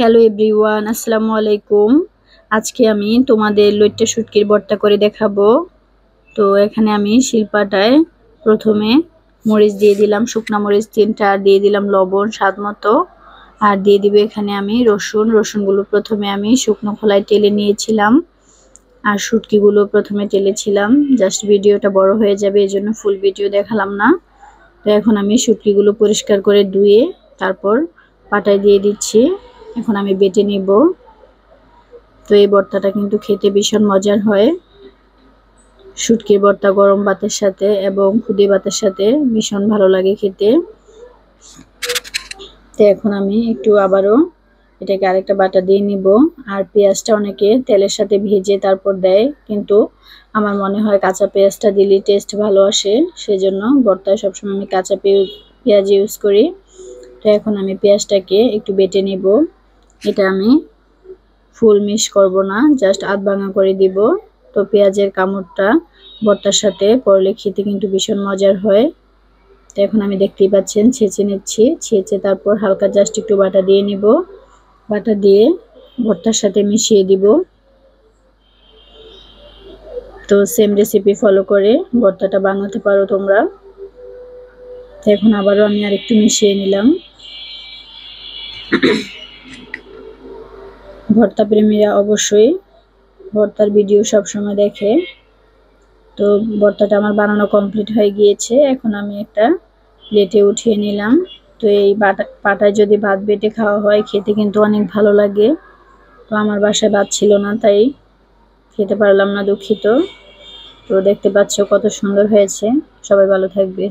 Hello everyone, আসসালামু আলাইকুম। আজকে আমি তোমাদের লইট্টা শুটকির ভর্তা করে দেখাবো। তো এখানে আমি শিলপাটায় প্রথমে মরিচ দিয়ে দিলাম, শুকনা মরিচ 3টা, আর দিয়ে দিলাম লবণ স্বাদ মতো, আর দিয়ে দিব এখানে আমি রসুনগুলো প্রথমে আমি শুকনো খোলায় টেলে নিয়েছিলাম, আর শুটকিগুলো প্রথমে টেলেছিলাম। জাস্ট ভিডিওটা বড় হয়ে যাবে, এই জন্য ফুল ভিডিও দেখালাম না। তো এখন আমি শুটকিগুলো পরিষ্কার করে ধুয়ে তারপর পাটায় দিয়ে দিচ্ছি। এখন আমি বেটে নিব। তো এই ভর্তাটা কিন্তু খেতে ভীষণ মজার হয়। শুটকির ভর্তা গরম ভাতের সাথে এবং খুদে ভাতের সাথে ভীষণ ভালো লাগে খেতে। তো এখন আমি একটু আবারও এটাকে আরেকটা বাটা দিয়ে নিব। আর পেঁয়াজটা অনেকে তেলের সাথে ভেজে তারপর দেয়, কিন্তু আমার মনে হয় কাঁচা পেঁয়াজটা দিলে টেস্ট ভালো আসে, সেজন্য ভর্তায় সবসময় আমি কাঁচা পেঁয়াজ ইউজ করি। তো এখন আমি পেঁয়াজটাকে একটু বেটে নিব। এটা আমি ফুল মিক্স করব না, জাস্ট আধ ভাঙা করে দিব। তো পেঁয়াজের কামড়টা ভর্তার সাথে পড়লে খেতে কিন্তু ভীষণ মজার হয়। তো এখন আমি দেখতেই পাচ্ছেন ছেঁচে নিচ্ছি, ছেঁচে তারপর হালকা জাস্ট একটু বাটা দিয়ে নিব। বাটা দিয়ে ভর্তার সাথে মিশিয়ে দিব। তো সেম রেসিপি ফলো করে ভর্তাটা বানাতে পারো তোমরা। তো এখন আবারও আমি আরেকটু মিশিয়ে নিলাম। ভর্তা প্রেমীরা অবশ্যই ভর্তার ভিডিও সবসময় দেখে। তো ভর্তাটা আমার বানানো কমপ্লিট হয়ে গিয়েছে। এখন আমি একটা প্লেটে উঠিয়ে নিলাম। তো এই পাটায় যদি ভাত বেটে খাওয়া হয় খেতে কিন্তু অনেক ভালো লাগে। তো আমার বাসায় ভাত ছিল না, তাই খেতে পারলাম না, দুঃখিত। তো দেখতে পাচ্ছ কত সুন্দর হয়েছে। সবাই ভালো থাকবে।